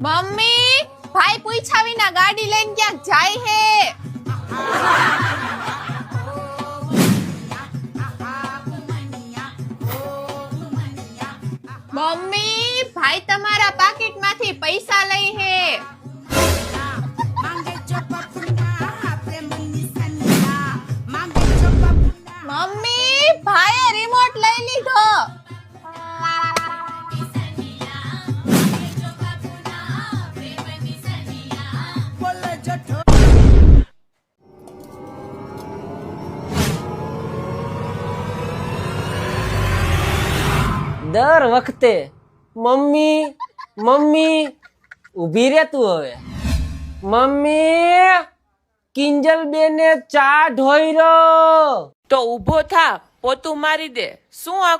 Mummy, ભાઈ પૂછ્યા વિના ગાડી લઈને ક્યાંક જાય હે? મમ્મી, ભાઈ તમારા પાકીટમાંથી પૈસા લઈ હે. મમ્મી, ભાઈએ રિમોટ લઈ લીધો. દર વખતે મમ્મી મમ્મી ઊભી રે તું હવે. મમ્મી, કિંજલ બેને ચા ઢોઈ રહ્યો. તો ઊભો થા, પોતું મારી દે. શું આ